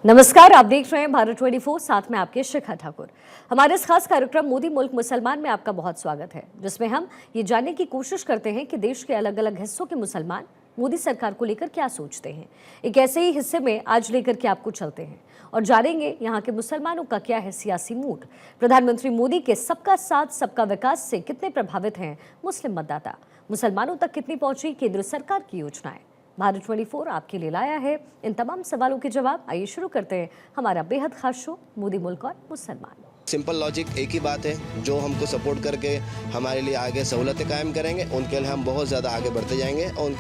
नमस्कार, आप देख रहे हैं भारत 24, साथ में आपके शिखा ठाकुर। हमारे इस खास कार्यक्रम मोदी मुल्क मुसलमान में आपका बहुत स्वागत है, जिसमें हम ये जानने की कोशिश करते हैं कि देश के अलग अलग हिस्सों के मुसलमान मोदी सरकार को लेकर क्या सोचते हैं। एक ऐसे ही हिस्से में आज लेकर के आपको चलते हैं और जानेंगे यहाँ के मुसलमानों का क्या है सियासी मूड। प्रधानमंत्री मोदी के सबका साथ सबका विकास से कितने प्रभावित हैं मुस्लिम मतदाता, मुसलमानों तक कितनी पहुंची केंद्र सरकार की योजनाएं। भारत 24 आपके लिए लाया है इन तमाम सवालों के जवाब। आइए शुरू करते हैं हमारा बेहद खास शो मोदी मुल्क और मुसलमान। सिंपल लॉजिक एक ही बात है, जो हमको सपोर्ट करके हमारे लिए आगे सहूलतें कायम करेंगे उनके लिए हम बहुत ज़्यादा आगे बढ़ते जाएंगे और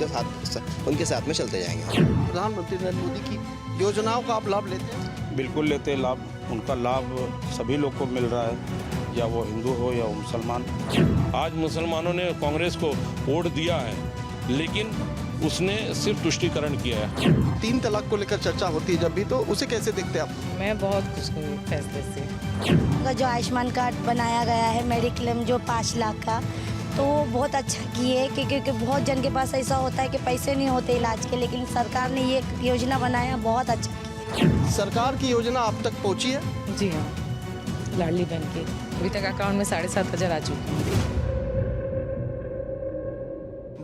उनके साथ में चलते जाएंगे। प्रधानमंत्री नरेंद्र मोदी की योजनाओं का आप लाभ लेते हैं? बिल्कुल लेते हैं लाभ। उनका लाभ सभी लोग को मिल रहा है, या वो हिंदू हो या मुसलमान। आज मुसलमानों ने कांग्रेस को वोट दिया है, लेकिन उसने सिर्फ तुष्टीकरण किया है। 3 तलाक को लेकर चर्चा होती है जब भी, तो उसे कैसे देखते हैं आप? मैं बहुत खुश हूँ फैसले से। जो आयुष्मान कार्ड बनाया गया है, मेडिक्लेम जो 5 लाख का, तो वो बहुत अच्छा किए क्योंकि बहुत जन के पास ऐसा होता है कि पैसे नहीं होते इलाज के, लेकिन सरकार ने ये योजना बनाया, बहुत अच्छा किया। सरकार की योजना आप तक पहुँची है? जी हाँ, लाडली बहन की अभी तक अकाउंट में 7,500 आ चुकी है।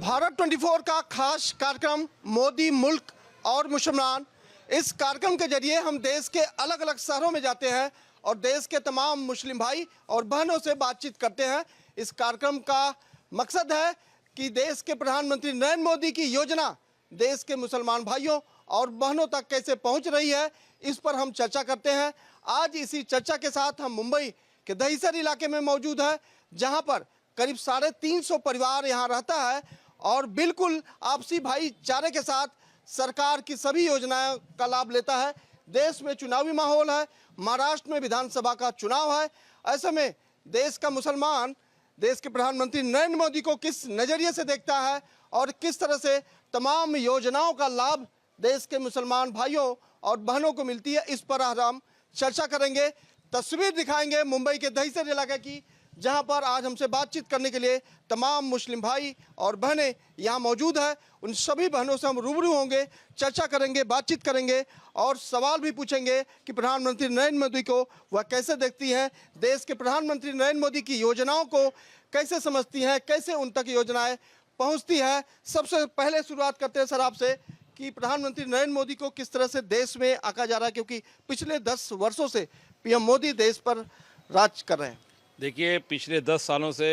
भारत 24 का खास कार्यक्रम मोदी मुल्क और मुसलमान। इस कार्यक्रम के जरिए हम देश के अलग अलग शहरों में जाते हैं और देश के तमाम मुस्लिम भाई और बहनों से बातचीत करते हैं। इस कार्यक्रम का मकसद है कि देश के प्रधानमंत्री नरेंद्र मोदी की योजना देश के मुसलमान भाइयों और बहनों तक कैसे पहुंच रही है, इस पर हम चर्चा करते हैं। आज इसी चर्चा के साथ हम मुंबई के दहिसर इलाके में मौजूद है, जहाँ पर करीब 350 परिवार यहाँ रहता है और बिल्कुल आपसी भाईचारे के साथ सरकार की सभी योजनाओं का लाभ लेता है। देश में चुनावी माहौल है, महाराष्ट्र में विधानसभा का चुनाव है। ऐसे में देश का मुसलमान देश के प्रधानमंत्री नरेंद्र मोदी को किस नज़रिए से देखता है और किस तरह से तमाम योजनाओं का लाभ देश के मुसलमान भाइयों और बहनों को मिलती है, इस पर हम चर्चा करेंगे। तस्वीर दिखाएंगे मुंबई के दहिसर इलाके की, जहां पर आज हमसे बातचीत करने के लिए तमाम मुस्लिम भाई और बहनें यहां मौजूद है। उन सभी बहनों से हम रूबरू होंगे, चर्चा करेंगे, बातचीत करेंगे और सवाल भी पूछेंगे कि प्रधानमंत्री नरेंद्र मोदी को वह कैसे देखती हैं, देश के प्रधानमंत्री नरेंद्र मोदी की योजनाओं को कैसे समझती हैं, कैसे उन तक योजनाएं पहुँचती है। सबसे पहले शुरुआत करते हैं सर आपसे कि प्रधानमंत्री नरेंद्र मोदी को किस तरह से देश में आंका जा रहा है, क्योंकि पिछले 10 वर्षों से पीएम मोदी देश पर राज कर रहे हैं। देखिए, पिछले 10 सालों से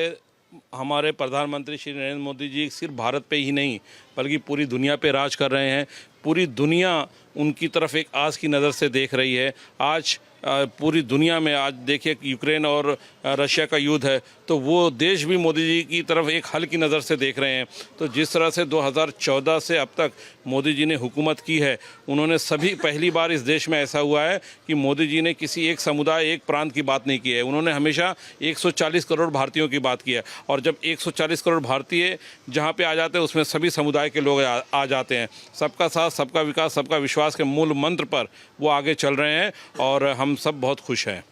हमारे प्रधानमंत्री श्री नरेंद्र मोदी जी सिर्फ भारत पे ही नहीं बल्कि पूरी दुनिया पे राज कर रहे हैं। पूरी दुनिया उनकी तरफ एक आस की नज़र से देख रही है। आज पूरी दुनिया में आज देखिए यूक्रेन और रशिया का युद्ध है, तो वो देश भी मोदी जी की तरफ एक हल की नज़र से देख रहे हैं। तो जिस तरह से 2014 से अब तक मोदी जी ने हुकूमत की है, उन्होंने पहली बार इस देश में ऐसा हुआ है कि मोदी जी ने किसी एक समुदाय एक प्रांत की बात नहीं की है। उन्होंने हमेशा 140 करोड़ भारतीयों की बात की है, और जब 140 करोड़ भारतीय जहाँ पे आ जाते हैं उसमें सभी समुदाय के लोग आ जाते हैं। सबका साथ सबका विकास सबका विश्वास के मूल मंत्र पर वो आगे चल रहे हैं और हम सब बहुत खुश हैं।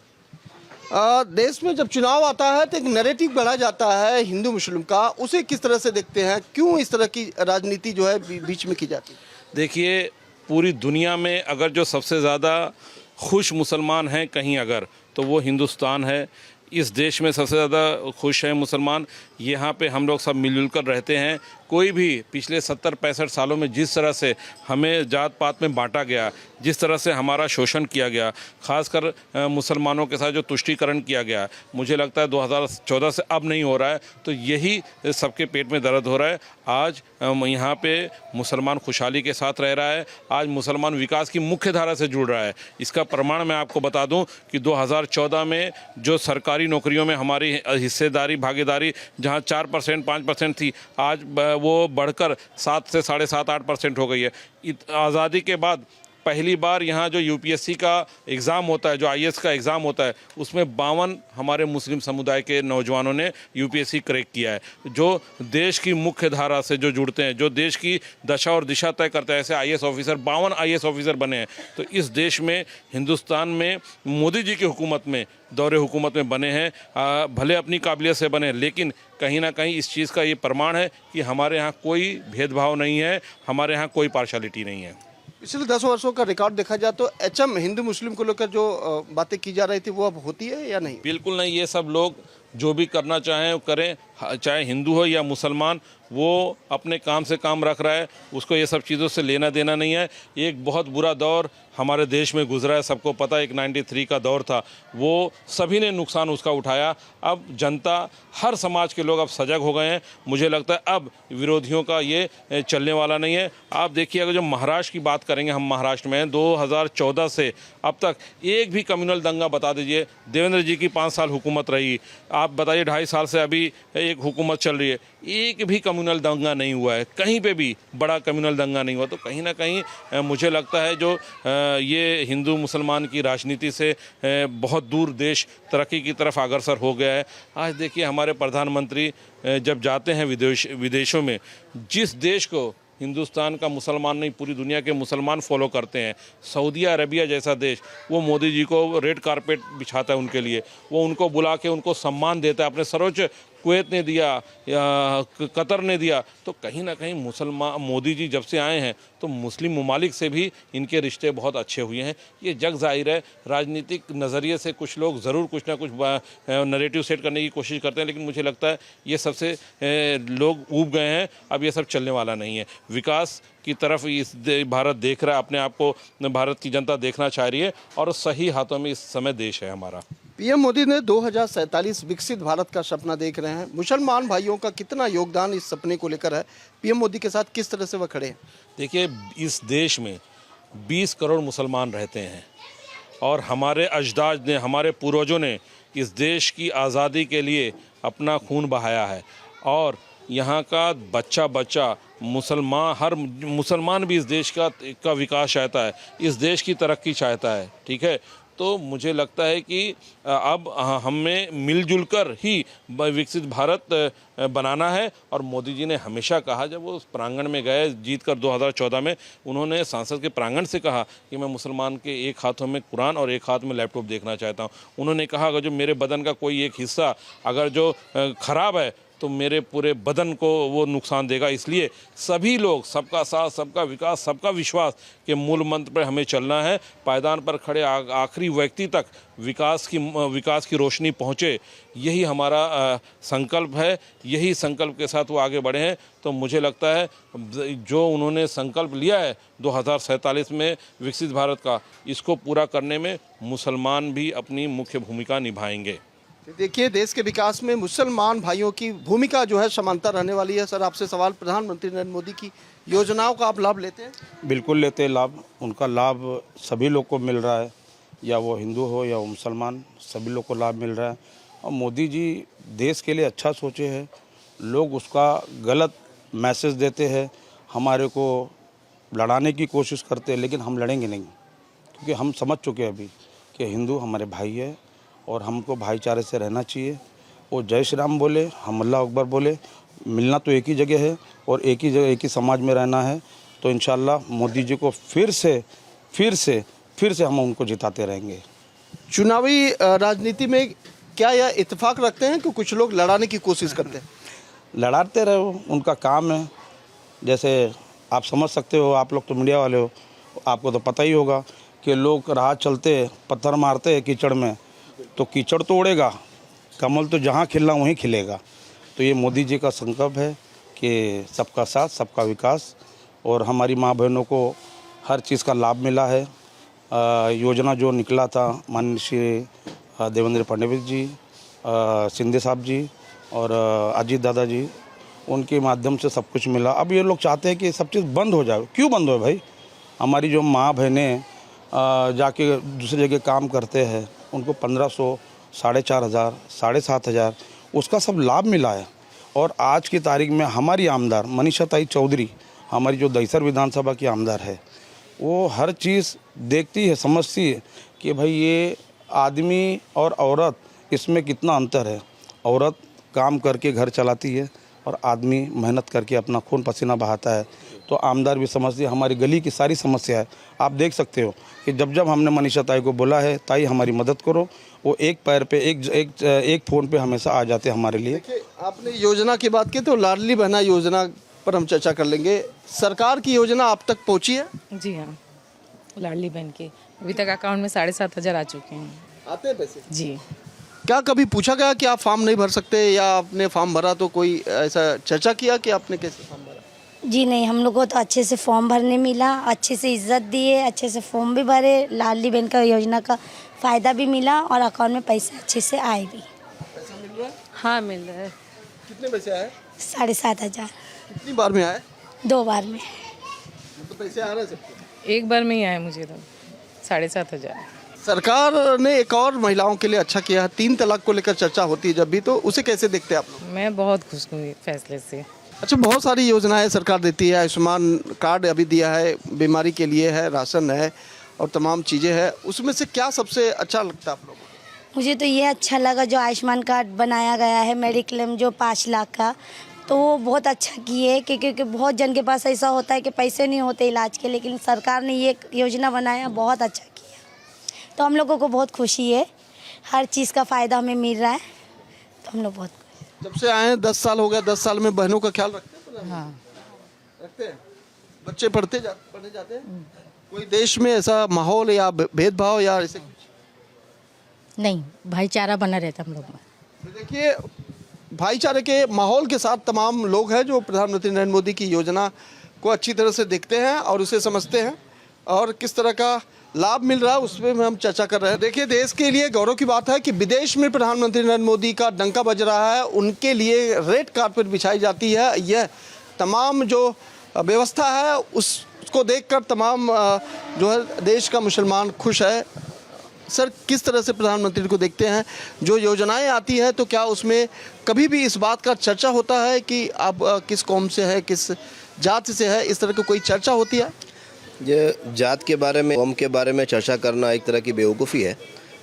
देश में जब चुनाव आता है तो एक नैरेटिव बढ़ा जाता है हिंदू मुस्लिम का, उसे किस तरह से देखते हैं? क्यों इस तरह की राजनीति जो है बीच में की जाती है? देखिए, पूरी दुनिया में अगर जो सबसे ज़्यादा खुश मुसलमान हैं कहीं अगर, तो वो हिंदुस्तान है। इस देश में सबसे ज़्यादा खुश हैं मुसलमान। यहाँ पे हम लोग सब मिलजुल कर रहते हैं। कोई भी पिछले 70-65 सालों में जिस तरह से हमें जात पात में बांटा गया, जिस तरह से हमारा शोषण किया गया, खासकर मुसलमानों के साथ जो तुष्टीकरण किया गया, मुझे लगता है 2014 से अब नहीं हो रहा है। तो यही सबके पेट में दर्द हो रहा है। आज यहाँ पे मुसलमान खुशहाली के साथ रह रहा है। आज मुसलमान विकास की मुख्य धारा से जुड़ रहा है। इसका प्रमाण मैं आपको बता दूं कि 2014 में जो सरकारी नौकरियों में हमारी हिस्सेदारी भागीदारी जहाँ 4% 5% थी, आज वो बढ़कर 7 से 7.5 8% हो गई है। आज़ादी के बाद पहली बार यहाँ जो यूपीएससी का एग्ज़ाम होता है, जो आईएएस का एग्ज़ाम होता है, उसमें 52 हमारे मुस्लिम समुदाय के नौजवानों ने यूपीएससी क्रैक किया है। जो देश की मुख्य धारा से जो जुड़ते हैं, जो देश की दशा और दिशा तय करते हैं, ऐसे आईएएस ऑफिसर 52 आईएएस ऑफिसर बने हैं। तो इस देश में हिंदुस्तान में मोदी जी की हुकूमत में दौरे हुकूमत में बने हैं, भले अपनी काबिलियत से बने, लेकिन कहीं ना कहीं इस चीज़ का ये प्रमाण है कि हमारे यहाँ कोई भेदभाव नहीं है, हमारे यहाँ कोई पार्शलिटी नहीं है। पिछले 10 वर्षों का रिकॉर्ड देखा जाए तो एचएम हिंदू मुस्लिम को लेकर जो बातें की जा रही थी वो अब होती है या नहीं? बिल्कुल नहीं। ये सब लोग जो भी करना चाहें वो करें, चाहे हिंदू हो या मुसलमान, वो अपने काम से काम रख रहा है, उसको ये सब चीज़ों से लेना देना नहीं है। एक बहुत बुरा दौर हमारे देश में गुजरा है, सबको पता है। एक 93 का दौर था, वो सभी ने नुकसान उसका उठाया। अब जनता, हर समाज के लोग अब सजग हो गए हैं। मुझे लगता है अब विरोधियों का ये चलने वाला नहीं है। आप देखिए, अगर जो महाराष्ट्र की बात करेंगे, हम महाराष्ट्र में 2014 से अब तक एक भी कम्युनल दंगा बता दीजिए। देवेंद्र जी की 5 साल हुकूमत रही, आप बताइए 2.5 साल से अभी एक हुकूमत चल रही है, एक भी कम्युनल दंगा नहीं हुआ है, कहीं पे भी बड़ा कम्युनल दंगा नहीं हुआ। तो कहीं ना कहीं मुझे लगता है जो ये हिंदू मुसलमान की राजनीति से बहुत दूर देश तरक्की की तरफ अग्रसर हो गया है। आज देखिए, हमारे प्रधानमंत्री जब जाते हैं विदेशों में, जिस देश को हिंदुस्तान का मुसलमान नहीं, पूरी दुनिया के मुसलमान फॉलो करते हैं, सऊदी अरबिया जैसा देश, वो मोदी जी को रेड कारपेट बिछाता है उनके लिए, वो उनको बुला के उनको सम्मान देता है। अपने सर्वोच्च कुवैत ने दिया या कतर ने दिया। तो कहीं ना कहीं मुसलमान, मोदी जी जब से आए हैं तो मुस्लिम ममालिक से भी इनके रिश्ते बहुत अच्छे हुए हैं। ये जग जाहिर है। राजनीतिक नज़रिए से कुछ लोग ज़रूर कुछ ना कुछ नैरेटिव सेट करने की कोशिश करते हैं, लेकिन मुझे लगता है ये सबसे लोग ऊब गए हैं। अब ये सब चलने वाला नहीं है। विकास की तरफ भारत देख रहा है, अपने आप को भारत की जनता देखना चाह रही है, और सही हाथों में इस समय देश है हमारा। पीएम मोदी ने 2047 विकसित भारत का सपना देख रहे हैं। मुसलमान भाइयों का कितना योगदान इस सपने को लेकर है? पीएम मोदी के साथ किस तरह से वह खड़े हैं? देखिए, इस देश में 20 करोड़ मुसलमान रहते हैं, और हमारे अजदाद ने, हमारे पूर्वजों ने इस देश की आज़ादी के लिए अपना खून बहाया है। और यहाँ का बच्चा हर मुसलमान भी इस देश का विकास चाहता है, इस देश की तरक्की चाहता है। ठीक है, तो मुझे लगता है कि अब हमें मिलजुल कर ही विकसित भारत बनाना है। और मोदी जी ने हमेशा कहा, जब वो उस प्रांगण में गए जीत कर 2014 में, उन्होंने सांसद के प्रांगण से कहा कि मैं मुसलमान के एक हाथों में कुरान और एक हाथ में लैपटॉप देखना चाहता हूँ। उन्होंने कहा, अगर जो मेरे बदन का कोई एक हिस्सा अगर जो ख़राब है तो मेरे पूरे बदन को वो नुकसान देगा। इसलिए सभी लोग, सबका साथ, सबका विकास, सबका विश्वास के मूल मंत्र पर हमें चलना है। पायदान पर खड़े आखिरी व्यक्ति तक विकास की रोशनी पहुँचे, यही हमारा संकल्प है। यही संकल्प के साथ वो आगे बढ़े हैं। तो मुझे लगता है जो उन्होंने संकल्प लिया है 2047 में विकसित भारत का, इसको पूरा करने में मुसलमान भी अपनी मुख्य भूमिका निभाएंगे। देखिए, देश के विकास में मुसलमान भाइयों की भूमिका जो है समांतर रहने वाली है। सर, आपसे सवाल, प्रधानमंत्री नरेंद्र मोदी की योजनाओं का आप लाभ लेते हैं? बिल्कुल लेते हैं लाभ। उनका लाभ सभी लोग को मिल रहा है, या वो हिंदू हो या वो मुसलमान, सभी लोग को लाभ मिल रहा है। और मोदी जी देश के लिए अच्छा सोचे हैं। लोग उसका गलत मैसेज देते हैं, हमारे को लड़ाने की कोशिश करते हैं, लेकिन हम लड़ेंगे नहीं, क्योंकि हम समझ चुके हैं अभी कि हिंदू हमारे भाई है और हमको भाईचारे से रहना चाहिए। वो जय श्री राम बोले, हम अल्लाह अकबर बोले, मिलना तो एक ही जगह है और एक ही जगह, एक ही समाज में रहना है। तो इंशाल्लाह मोदी जी को फिर से हम उनको जिताते रहेंगे। चुनावी राजनीति में क्या यह इत्तेफाक रखते हैं कि कुछ लोग लड़ाने की कोशिश करते हैं? लड़ाते रहे, उनका काम है। जैसे आप समझ सकते हो, आप लोग तो मीडिया वाले हो, आपको तो पता ही होगा कि लोग राह चलते पत्थर मारते हैं कीचड़ में, तो कीचड़ तो उड़ेगा, कमल तो जहाँ खिलना वहीं खिलेगा। तो ये मोदी जी का संकल्प है कि सबका साथ, सबका विकास, और हमारी माँ बहनों को हर चीज़ का लाभ मिला है। योजना जो निकला था माननीय श्री देवेंद्र फडणवीस जी, शिंदे साहब जी और अजीत दादा जी, उनके माध्यम से सब कुछ मिला। अब ये लोग चाहते हैं कि सब चीज़ बंद हो जाए। क्यों बंद हो भाई? हमारी जो माँ बहनें जाके दूसरी जगह काम करते हैं, उनको 1500, 4500, 7500 उसका सब लाभ मिला है। और आज की तारीख में हमारी आमदार मनीषा ताई चौधरी, हमारी जो दहिसर विधानसभा की आमदार है, वो हर चीज़ देखती है, समझती है कि भाई ये आदमी और औरत, इसमें कितना अंतर है। औरत काम करके घर चलाती है और आदमी मेहनत करके अपना खून पसीना बहाता है। तो आमदार भी समझती है। हमारी गली की सारी समस्या है, आप देख सकते हो कि जब हमने मनीषा ताई को बोला है, ताई हमारी मदद करो, वो एक पैर पे एक फ़ोन पे हमेशा आ जाते हैं हमारे लिए। देखिए, आपने योजना की बात की तो लाडली बहना योजना पर हम चर्चा कर लेंगे। सरकार की योजना आप तक पहुंची है? जी हाँ, लाडली बहन के अभी तक अकाउंट में 7,500 आ चुके हैं। आते हैं पैसे? जी क्या कभी पूछा गया कि आप फॉर्म नहीं भर सकते, या आपने फॉर्म भरा तो कोई ऐसा चर्चा किया कि आपने कैसे फॉर्म भरा? जी नहीं, हम लोग को तो अच्छे से फॉर्म भरने मिला, अच्छे से इज्जत दिए, अच्छे से फॉर्म भी भरे, लाडली बहन का योजना का फ़ायदा भी मिला और अकाउंट में पैसे अच्छे से आए भी। पैसा मिल रहा है? हाँ मिल रहा है। कितने पैसे आए? 7,500 कितनी बार में आए? 2 बार में। तो पैसे आ रहे हैं सबको? एक बार में ही आए मुझे तो 7,500। सरकार ने एक और महिलाओं के लिए अच्छा किया है, 3 तलाक को लेकर चर्चा होती है जब भी, तो उसे कैसे देखते हैं आप लोग? मैं बहुत खुश हूँ इस फैसले से। अच्छा, बहुत सारी योजनाएं सरकार देती है, आयुष्मान कार्ड अभी दिया है, बीमारी के लिए है, राशन है और तमाम चीज़ें हैं, उसमें से क्या सबसे अच्छा लगता है आप लोगों को? मुझे तो ये अच्छा लगा जो आयुष्मान कार्ड बनाया गया है, मेडिक्लेम जो 5 लाख का, तो वो बहुत अच्छा किए क्योंकि बहुत जन के पास ऐसा होता है कि पैसे नहीं होते इलाज के, लेकिन सरकार ने ये योजना बनाया, बहुत अच्छा किया। तो हम लोगों को बहुत खुशी है, हर चीज़ का फ़ायदा हमें मिल रहा है, तो हम लोग बहुत जब से आए हैं 10 साल हो गया, 10 साल में बहनों का ख्याल रखते हैं? हाँ रखते हैं। बच्चे पढ़ने जाते हैं? कोई देश में ऐसा माहौल या भेदभाव या ऐसे कुछ? नहीं, भाईचारा बना रहता हम लोग में। तो देखिए, भाईचारे के माहौल के साथ तमाम लोग हैं जो प्रधानमंत्री नरेंद्र मोदी की योजना को अच्छी तरह से देखते हैं और उसे समझते हैं और किस तरह का लाभ मिल रहा है उस पर हम चर्चा कर रहे हैं। देखिए, देश के लिए गौरव की बात है कि विदेश में प्रधानमंत्री नरेंद्र मोदी का डंका बज रहा है, उनके लिए रेड कारपेट बिछाई जाती है। यह तमाम जो व्यवस्था है उसको देखकर तमाम जो है देश का मुसलमान खुश है। सर, किस तरह से प्रधानमंत्री को देखते हैं? जो योजनाएं आती हैं तो क्या उसमें कभी भी इस बात का चर्चा होता है कि आप किस कौम से है, किस जात से है, इस तरह की कोई चर्चा होती है? ये जात के बारे में, कौम के बारे में चर्चा करना एक तरह की बेवकूफ़ी है,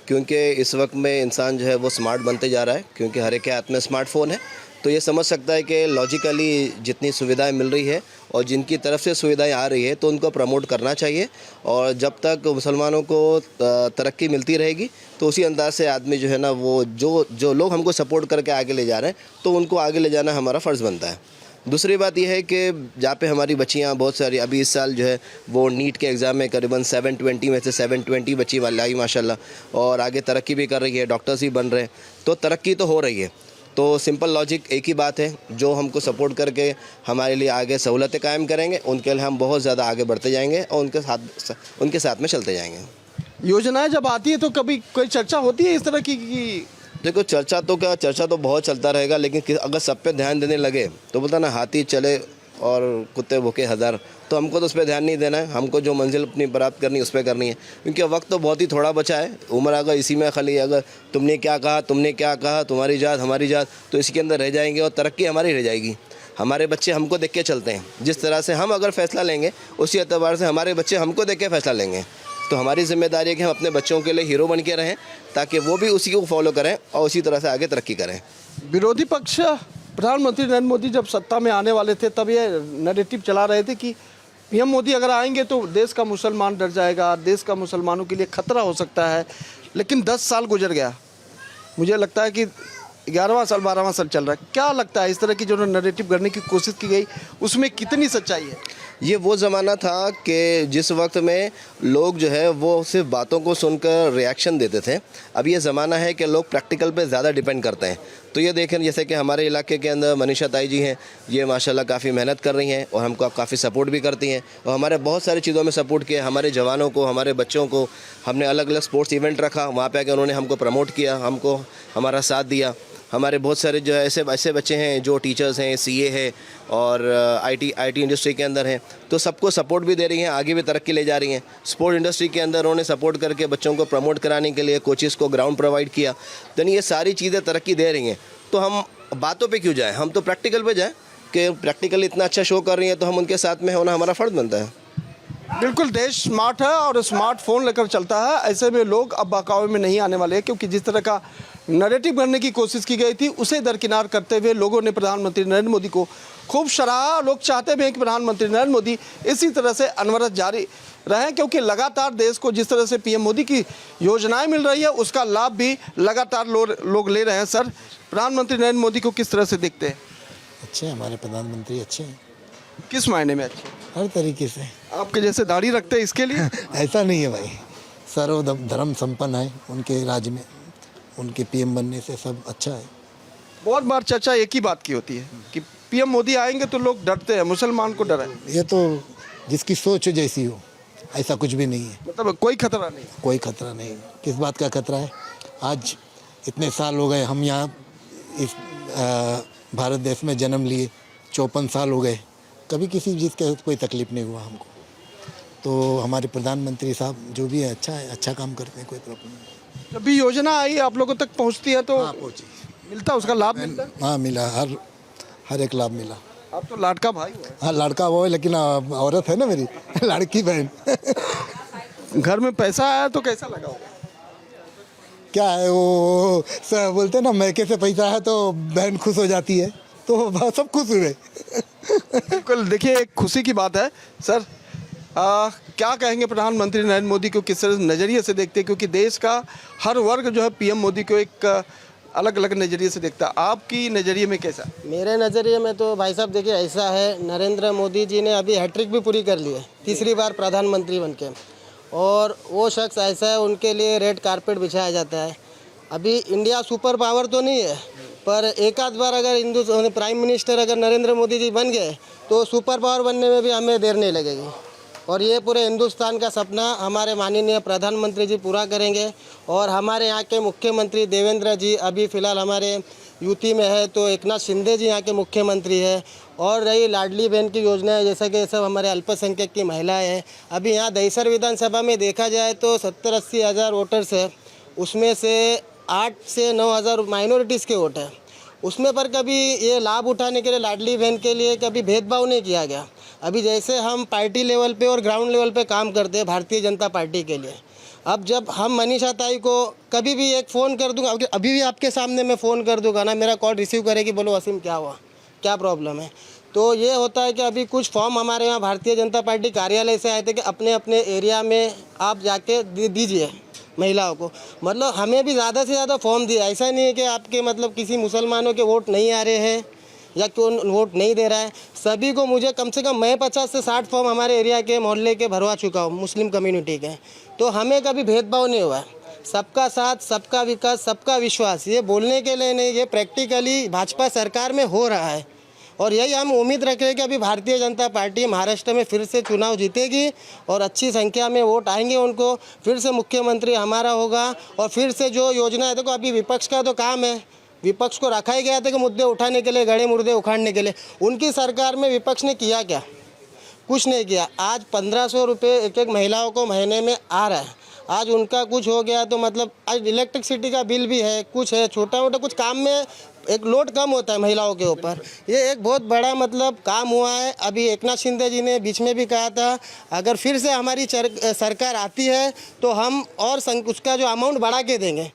क्योंकि इस वक्त में इंसान जो है वो स्मार्ट बनते जा रहा है, क्योंकि हर एक के हाथ में स्मार्टफोन है। तो ये समझ सकता है कि लॉजिकली जितनी सुविधाएं मिल रही है और जिनकी तरफ से सुविधाएं आ रही है तो उनको प्रमोट करना चाहिए, और जब तक मुसलमानों को तरक्की मिलती रहेगी तो उसी अंदाज से आदमी जो है ना, वो जो लोग हमको सपोर्ट करके आगे ले जा रहे हैं तो उनको आगे ले जाना हमारा फ़र्ज़ बनता है। दूसरी बात यह है कि जहाँ पे हमारी बच्चियाँ बहुत सारी अभी इस साल जो है वो नीट के एग्ज़ाम में करीबन 720 में से 720 बच्ची वाली आई माशाल्लाह, और आगे तरक्की भी कर रही है, डॉक्टर्स भी बन रहे हैं, तो तरक्की तो हो रही है। तो सिंपल लॉजिक एक ही बात है, जो हमको सपोर्ट करके हमारे लिए आगे सहूलतें कायम करेंगे उनके लिए हम बहुत ज़्यादा आगे बढ़ते जाएंगे और उनके साथ में चलते जाएंगे। योजनाएं जब आती है तो कभी कोई चर्चा होती है इस तरह की कि देखो, चर्चा तो बहुत चलता रहेगा, लेकिन अगर सब पे ध्यान देने लगे तो बोलता ना, हाथी चले और कुत्ते भूखे हज़ार, तो हमको तो उस पर ध्यान नहीं देना है। हमको जो मंजिल अपनी प्राप्त करनी है उस पर करनी है, क्योंकि वक्त तो बहुत ही थोड़ा बचा है। उम्र अगर इसी में खाली अगर तुमने क्या कहा, तुम्हारी जात हमारी जात, तो इसके अंदर रह जाएंगे और तरक्की हमारी रह जाएगी। हमारे बच्चे हमको देख के चलते हैं, जिस तरह से हम अगर फ़ैसला लेंगे उसी एतबार से हमारे बच्चे हमको देख के फ़ैसला लेंगे। तो हमारी जिम्मेदारी है कि हम अपने बच्चों के लिए हीरो बन के रहें, ताकि वो भी उसी को फॉलो करें और उसी तरह से आगे तरक्की करें। विरोधी पक्ष प्रधानमंत्री नरेंद्र मोदी जब सत्ता में आने वाले थे तब ये नैरेटिव चला रहे थे कि पीएम मोदी अगर आएंगे तो देश का मुसलमान डर जाएगा, देश का मुसलमानों के लिए खतरा हो सकता है। लेकिन 10 साल गुजर गया, मुझे लगता है कि 11वां साल 12वां साल चल रहा है। क्या लगता है इस तरह की जो नैरेटिव करने की कोशिश की गई उसमें कितनी सच्चाई है? ये वो ज़माना था कि जिस वक्त में लोग जो है वो सिर्फ बातों को सुनकर रिएक्शन देते थे। अब ये ज़माना है कि लोग प्रैक्टिकल पे ज़्यादा डिपेंड करते हैं। तो ये देखें, जैसे कि हमारे इलाके के अंदर मनीषा ताई जी हैं, ये माशाल्लाह काफ़ी मेहनत कर रही हैं और हमको काफ़ी सपोर्ट भी करती हैं, और हमारे बहुत सारी चीज़ों में सपोर्ट किया। हमारे जवानों को, हमारे बच्चों को हमने अलग अलग स्पोर्ट्स इवेंट रखा, वहाँ पे आकर उन्होंने हमको प्रमोट किया, हमको हमारा साथ दिया। हमारे बहुत सारे जो ऐसे बच्चे हैं जो टीचर्स हैं, सीए है और आईटी इंडस्ट्री के अंदर हैं, तो सबको सपोर्ट भी दे रही हैं, आगे भी तरक्की ले जा रही हैं। स्पोर्ट इंडस्ट्री के अंदर उन्होंने सपोर्ट करके बच्चों को प्रमोट कराने के लिए कोचेज़ को ग्राउंड प्रोवाइड किया। तो ये सारी चीज़ें तरक्की दे रही हैं, तो हम बातों पे क्यों जाएं, हम तो प्रैक्टिकल पे जाएं कि प्रैक्टिकल इतना अच्छा शो कर रही है तो हम उनके साथ में होना हमारा फ़र्ज़ बनता है। बिल्कुल, देश स्मार्ट है और स्मार्टफोन लेकर चलता है। ऐसे में लोग अब बहकावे में नहीं आने वाले हैं, क्योंकि जिस तरह का नैरेटिव करने की कोशिश की गई थी उसे दरकिनार करते हुए लोगों ने प्रधानमंत्री नरेंद्र मोदी को खूब सराहा। लोग चाहते भी हैं कि प्रधानमंत्री नरेंद्र मोदी इसी तरह से अनवरत जारी रहें, क्योंकि लगातार देश को जिस तरह से पीएम मोदी की योजनाएं मिल रही है उसका लाभ भी लगातार लोग ले रहे हैं। सर, प्रधानमंत्री नरेंद्र मोदी को किस तरह से देखते हैं? अच्छे हैं, हमारे प्रधानमंत्री अच्छे हैं। किस मायने में अच्छे? हर तरीके से। आपके जैसे दाढ़ी रखते हैं इसके लिए? ऐसा नहीं है भाई, सर्व धर्म संपन्न है उनके राज्य में, उनके पीएम बनने से सब अच्छा है। बहुत बार चर्चा एक ही बात की होती है कि पीएम मोदी आएंगे तो लोग डरते हैं, मुसलमान को डर है। ये तो जिसकी सोच जैसी हो, ऐसा कुछ भी नहीं है। मतलब कोई खतरा नहीं? कोई खतरा नहीं। किस बात का खतरा है? आज इतने साल हो गए हम यहाँ इस भारत देश में जन्म लिए, 54 साल हो गए, कभी किसी चीज़ का कोई तकलीफ नहीं हुआ हमको। तो हमारे प्रधानमंत्री साहब जो भी है अच्छा है, अच्छा काम करते हैं, कोई प्रॉब्लम नहीं। जब भी योजना आई आप लोगों तक पहुंचती है तो हाँ पहुँची, मिलता है उसका लाभ मिलता है? हाँ मिला, हर एक लाभ मिला। आप तो लाडका भाई हो। हाँ लड़का वो है, लेकिन औरत है ना मेरी लड़की बहन। घर में पैसा आया तो कैसा लगा होगा? क्या है वो सब बोलते हैं ना, मैके से पैसा है तो बहन खुश हो जाती है, तो सब खुश हुए। बिल्कुल, देखिए एक खुशी की बात है। सर क्या कहेंगे प्रधानमंत्री नरेंद्र मोदी को किस तरह नज़रिए से देखते हैं, क्योंकि देश का हर वर्ग जो है पीएम मोदी को एक अलग अलग नज़रिए से देखता है, आपकी नज़रिए में कैसा? मेरे नज़रिए में तो भाई साहब देखिए ऐसा है, नरेंद्र मोदी जी ने अभी हैट्रिक भी पूरी कर ली है, तीसरी बार प्रधानमंत्री बनके, और वो शख्स ऐसा है उनके लिए रेड कारपेट बिछाया जाता है। अभी इंडिया सुपर पावर तो नहीं है, पर एक आध बार अगर प्राइम मिनिस्टर अगर नरेंद्र मोदी जी बन गए तो सुपर पावर बनने में भी हमें देर नहीं लगेगी, और ये पूरे हिंदुस्तान का सपना हमारे माननीय प्रधानमंत्री जी पूरा करेंगे। और हमारे यहाँ के मुख्यमंत्री देवेंद्र जी अभी फ़िलहाल हमारे यूपी में है, तो एकनाथ शिंदे जी यहाँ के मुख्यमंत्री है। और रही लाडली बहन की योजना है, जैसा कि सब हमारे अल्पसंख्यक की महिलाएं हैं। अभी यहाँ दहिसर विधानसभा में देखा जाए तो 70-80 हज़ार वोटर्स है, उसमें से 8 से 9 हज़ार माइनॉरिटीज़ के वोट है। उसमें पर कभी ये लाभ उठाने के लिए लाडली बहन के लिए कभी भेदभाव नहीं किया गया। अभी जैसे हम पार्टी लेवल पे और ग्राउंड लेवल पे काम करते हैं भारतीय जनता पार्टी के लिए, अब जब हम मनीषा ताई को कभी भी एक फ़ोन कर दूंगा, अभी भी आपके सामने मैं फ़ोन कर दूंगा ना, मेरा कॉल रिसीव करेगी, बोलो वसीम क्या हुआ, क्या प्रॉब्लम है। तो ये होता है कि अभी कुछ फॉर्म हमारे यहाँ भारतीय जनता पार्टी कार्यालय से आए थे कि अपने अपने एरिया में आप जाके दीजिए महिलाओं को। मतलब हमें भी ज़्यादा से ज़्यादा फॉर्म दिया, ऐसा नहीं है कि आपके मतलब किसी मुसलमानों के वोट नहीं आ रहे हैं या कौन वोट नहीं दे रहा है, सभी को मुझे कम से कम मैं 50 से 60 फॉर्म हमारे एरिया के मोहल्ले के भरवा चुका हूँ, मुस्लिम कम्युनिटी के। तो हमें कभी भेदभाव नहीं हुआ है। सबका साथ, सबका विकास, सबका विश्वास, ये बोलने के लिए नहीं, ये प्रैक्टिकली भाजपा सरकार में हो रहा है। और यही हम उम्मीद रख रहे हैं कि अभी भारतीय जनता पार्टी महाराष्ट्र में फिर से चुनाव जीतेगी और अच्छी संख्या में वोट आएंगे उनको, फिर से मुख्यमंत्री हमारा होगा। और फिर से जो योजना है, देखो अभी विपक्ष का तो काम है, विपक्ष को रखा ही गया था कि मुद्दे उठाने के लिए, गड़े मुर्दे उखाड़ने के लिए। उनकी सरकार में विपक्ष ने किया क्या? कुछ नहीं किया। आज 1500 रुपये एक एक महिलाओं को महीने में आ रहा है। आज उनका कुछ हो गया तो मतलब आज इलेक्ट्रिसिटी का बिल भी है, कुछ है, छोटा मोटा कुछ काम में एक लोड कम होता है महिलाओं के ऊपर। ये एक बहुत बड़ा मतलब काम हुआ है। अभी एकनाथ शिंदे जी ने बीच में भी कहा था अगर फिर से हमारी सरकार आती है तो हम और उसका जो अमाउंट बढ़ा के देंगे।